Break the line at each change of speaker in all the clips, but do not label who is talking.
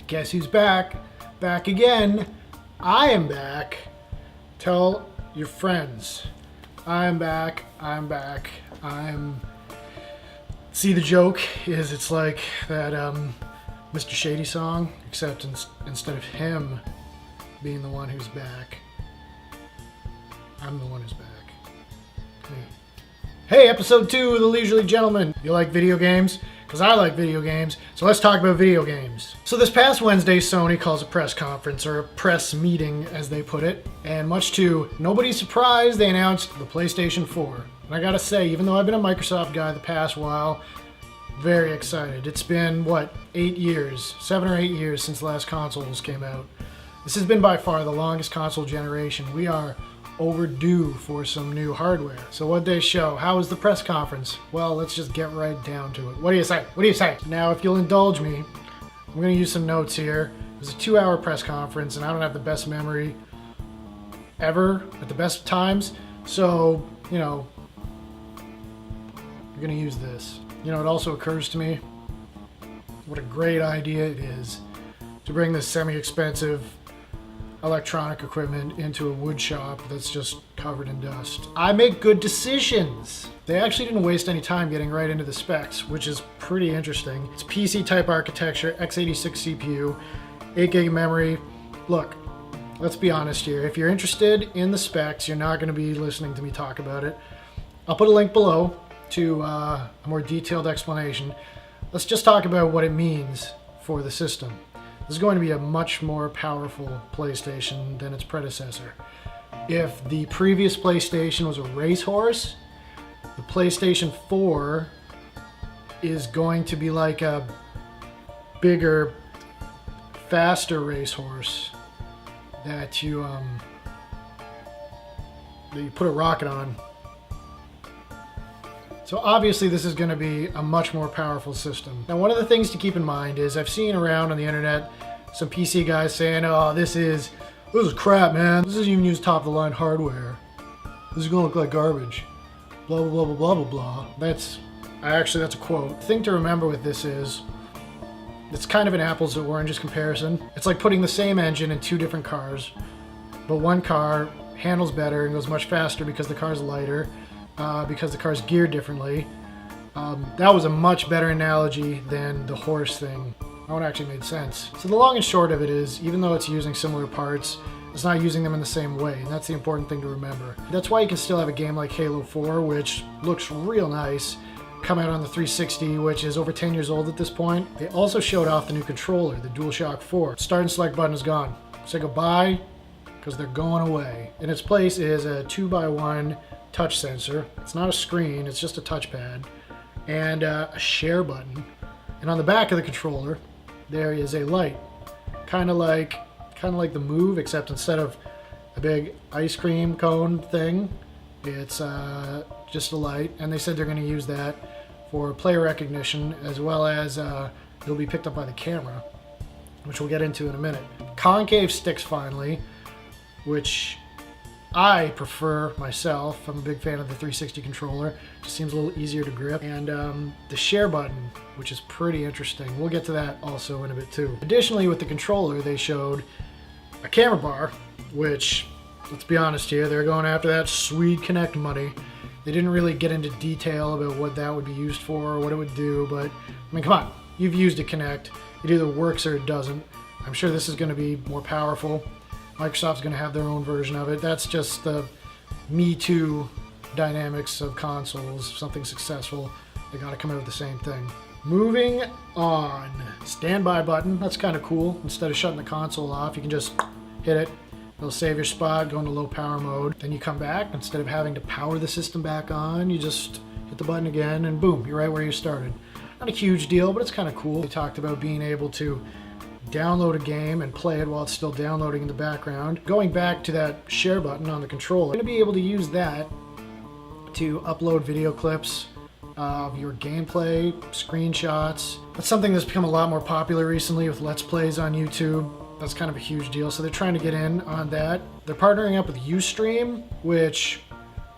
Guess who's back? Back again. I am back. Tell your friends. I'm back. See, the joke is it's like that Mr. Shady song, except instead of him being the one who's back, I'm the one who's back. Hey, episode 2 of The Leisurely Gentleman. You like video games? Because I like video games, so let's talk about video games. So this past Wednesday, Sony calls a press conference, or a press meeting as they put it, and much to nobody's surprise, they announced the PlayStation 4. And I gotta say, even though I've been a Microsoft guy the past while, very excited. It's been, 8 years, 7 or 8 years since the last consoles came out. This has been by far the longest console generation. We are overdue for some new hardware. So what'd they show? How was the press conference? Well, let's just get right down to it. What do you say? Now, if you'll indulge me, I'm going to use some notes here. It was a 2-hour press conference, and I don't have the best memory ever at the best of times. So, you're going to use this. It also occurs to me what a great idea it is to bring this semi-expensive electronic equipment into a wood shop that's just covered in dust. I make good decisions. They actually didn't waste any time getting right into the specs, which is pretty interesting. It's PC type architecture, x86 CPU, 8 gig of memory. Look, let's be honest here. If you're interested in the specs, you're not going to be listening to me talk about it. I'll put a link below to a more detailed explanation. Let's just talk about what it means for the system. This is going to be a much more powerful PlayStation than its predecessor. If the previous PlayStation was a racehorse, the PlayStation 4 is going to be like a bigger, faster racehorse that you put a rocket on. So obviously this is going to be a much more powerful system. Now, one of the things to keep in mind is I've seen around on the internet some PC guys saying, oh, this is crap, man. This doesn't even use top-of-the-line hardware. This is going to look like garbage. Blah, blah, blah, blah, blah, blah. That's a quote. The thing to remember with this is it's kind of an apples to oranges comparison. It's like putting the same engine in 2 different cars, but one car handles better and goes much faster because the car's lighter, because the car's geared differently. That was a much better analogy than the horse thing. That one actually made sense. So the long and short of it is, even though it's using similar parts, it's not using them in the same way, and that's the important thing to remember. That's why you can still have a game like Halo 4, which looks real nice, come out on the 360, which is over 10 years old at this point. They also showed off the new controller, the DualShock 4. Start and select button is gone. Say goodbye, because they're going away. In its place is a 2x1 touch sensor. It's not a screen, it's just a touchpad, and a share button. And on the back of the controller, there is a light, kind of like the Move, except instead of a big ice cream cone thing, it's just a light. And they said they're going to use that for player recognition, as well as it'll be picked up by the camera, which we'll get into in a minute. Concave sticks finally, which I prefer myself. I'm a big fan of the 360 controller. It just seems a little easier to grip. And the share button, which is pretty interesting. We'll get to that also in a bit too. Additionally, with the controller, they showed a camera bar, which, let's be honest here, they're going after that sweet Kinect money. They didn't really get into detail about what that would be used for or what it would do, but I mean, come on, you've used a Kinect. It either works or it doesn't. I'm sure this is going to be more powerful. Microsoft's going to have their own version of it. That's just the Me Too dynamics of consoles. Something successful, they got to come out with the same thing. Moving on. Standby button. That's kind of cool. Instead of shutting the console off, you can just hit it. It'll save your spot, go into low power mode. Then you come back. Instead of having to power the system back on, you just hit the button again, and boom, you're right where you started. Not a huge deal, but it's kind of cool. They talked about being able to download a game and play it while it's still downloading in the background. Going back to that share button on the controller, you're going to be able to use that to upload video clips of your gameplay, screenshots. That's something that's become a lot more popular recently with Let's Plays on YouTube. That's kind of a huge deal, so they're trying to get in on that. They're partnering up with Ustream, which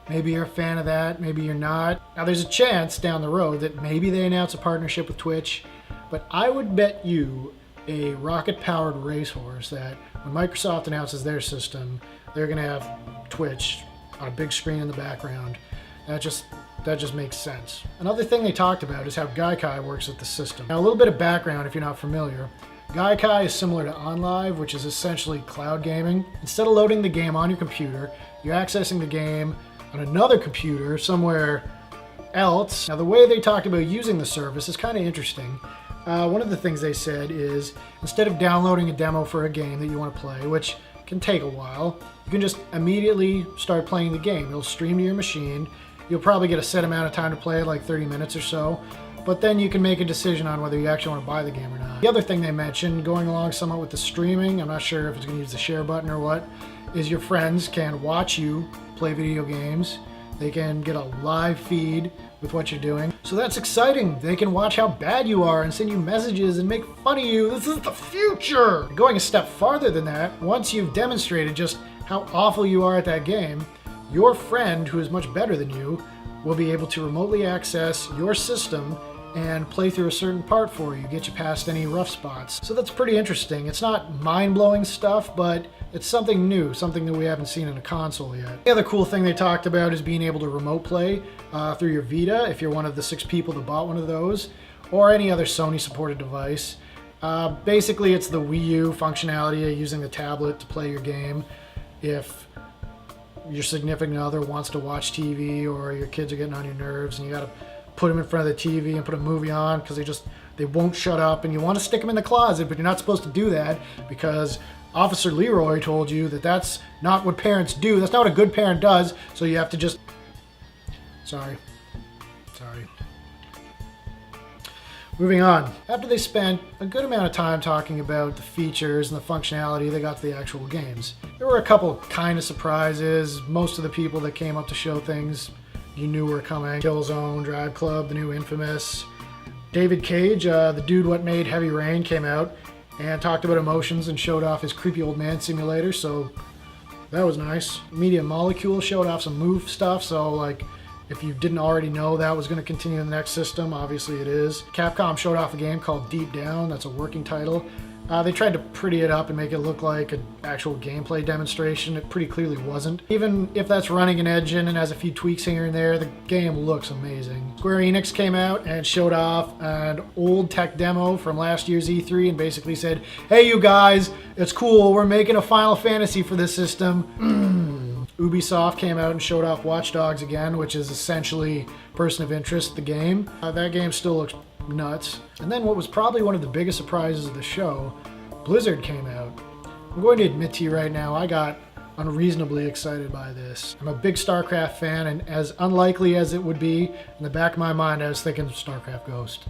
maybe you're a fan of that, maybe you're not. Now there's a chance down the road that maybe they announce a partnership with Twitch, but I would bet you a rocket-powered racehorse that when Microsoft announces their system, they're going to have Twitch on a big screen in the background. That just makes sense. Another thing they talked about is how Gaikai works with the system. Now, a little bit of background if you're not familiar. Gaikai is similar to OnLive, which is essentially cloud gaming. Instead of loading the game on your computer, you're accessing the game on another computer somewhere else. Now, the way they talked about using the service is kind of interesting. One of the things they said is instead of downloading a demo for a game that you want to play, which can take a while, you can just immediately start playing the game. It'll stream to your machine. You'll probably get a set amount of time to play it, like 30 minutes or so, but then you can make a decision on whether you actually want to buy the game or not. The other thing they mentioned, going along somewhat with the streaming, I'm not sure if it's going to use the share button or what, is your friends can watch you play video games. They can get a live feed with what you're doing. So that's exciting. They can watch how bad you are and send you messages and make fun of you. This is the future! Going a step farther than that, once you've demonstrated just how awful you are at that game, your friend, who is much better than you, will be able to remotely access your system and play through a certain part for you, get you past any rough spots. So that's pretty interesting. It's not mind-blowing stuff, but it's something new, something that we haven't seen in a console yet. The other cool thing they talked about is being able to remote play through your Vita, if you're one of the 6 people that bought one of those, or any other Sony-supported device. Basically, it's the Wii U functionality of using the tablet to play your game. If your significant other wants to watch TV or your kids are getting on your nerves and you gotta put them in front of the TV and put a movie on because they won't shut up, and you want to stick them in the closet, but you're not supposed to do that because Officer Leroy told you that that's not what parents do. That's not what a good parent does, so you have to just... Sorry. Moving on. After they spent a good amount of time talking about the features and the functionality, they got to the actual games. There were a couple kind of surprises. Most of the people that came up to show things you knew were coming. Killzone, Drive Club, the new Infamous. David Cage, the dude what made Heavy Rain, came out and talked about emotions and showed off his creepy old man simulator, so that was nice. Media Molecule showed off some move stuff, so like if you didn't already know that was going to continue in the next system, obviously it is. Capcom showed off a game called Deep Down, that's a working title. They tried to pretty it up and make it look like an actual gameplay demonstration. It pretty clearly wasn't. Even if that's running an engine and has a few tweaks here and there, the game looks amazing. Square Enix came out and showed off an old tech demo from last year's E3 and basically said, hey you guys, it's cool, we're making a Final Fantasy for this system. Ubisoft came out and showed off Watch Dogs again, which is essentially Person of Interest, the game. That game still looks nuts. And then what was probably one of the biggest surprises of the show, Blizzard came out. I'm going to admit to you right now, I got unreasonably excited by this. I'm a big StarCraft fan, and as unlikely as it would be, in the back of my mind I was thinking of StarCraft Ghost.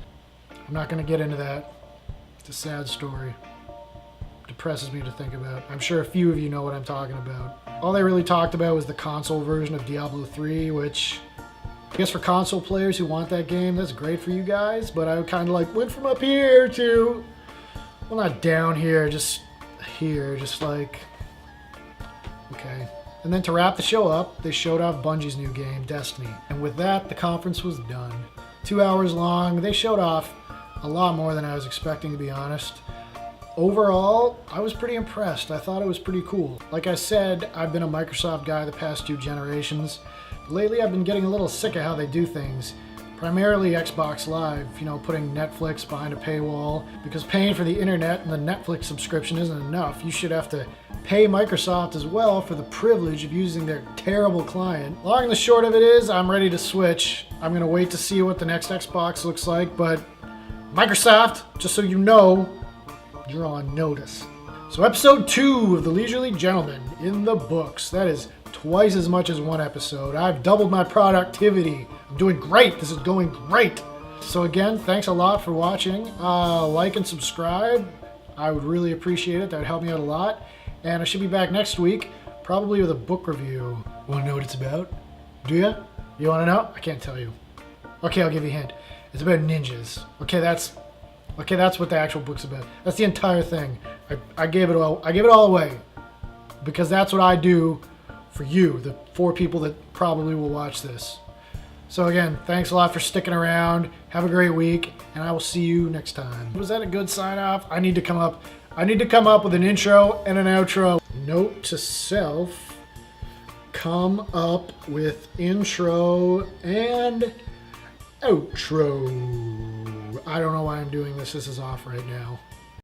I'm not going to get into that. It's a sad story. Depresses me to think about. I'm sure a few of you know what I'm talking about. All they really talked about was the console version of Diablo 3, which I guess for console players who want that game, that's great for you guys, but I kind of like went from up here to, well, not down here, just here, just like, okay. And then to wrap the show up, they showed off Bungie's new game, Destiny. And with that, the conference was done. 2 hours long. They showed off a lot more than I was expecting, to be honest. Overall, I was pretty impressed. I thought it was pretty cool. Like I said, I've been a Microsoft guy the past 2 generations. Lately, I've been getting a little sick of how they do things. Primarily Xbox Live, you know, putting Netflix behind a paywall, because paying for the internet and the Netflix subscription isn't enough. You should have to pay Microsoft as well for the privilege of using their terrible client. Long and the short of it is, I'm ready to switch. I'm gonna wait to see what the next Xbox looks like, but Microsoft, just so you know, you're on notice. So episode 2 of The Leisurely Gentleman in the books. That is twice as much as one episode. I've doubled my productivity. I'm doing great. This is going great. So again, thanks a lot for watching. Like and subscribe. I would really appreciate it. That would help me out a lot. And I should be back next week, probably with a book review. Want to know what it's about? Do you? You want to know? I can't tell you. Okay, I'll give you a hint. It's about ninjas. Okay, that's what the actual book's about. That's the entire thing. I gave it all away because that's what I do for you, the 4 people that probably will watch this. So again, thanks a lot for sticking around. Have a great week, and I will see you next time. Was that a good sign off? I need to come up with an intro and an outro. Note to self, come up with intro and outro. I don't know why I'm doing this. This is off right now.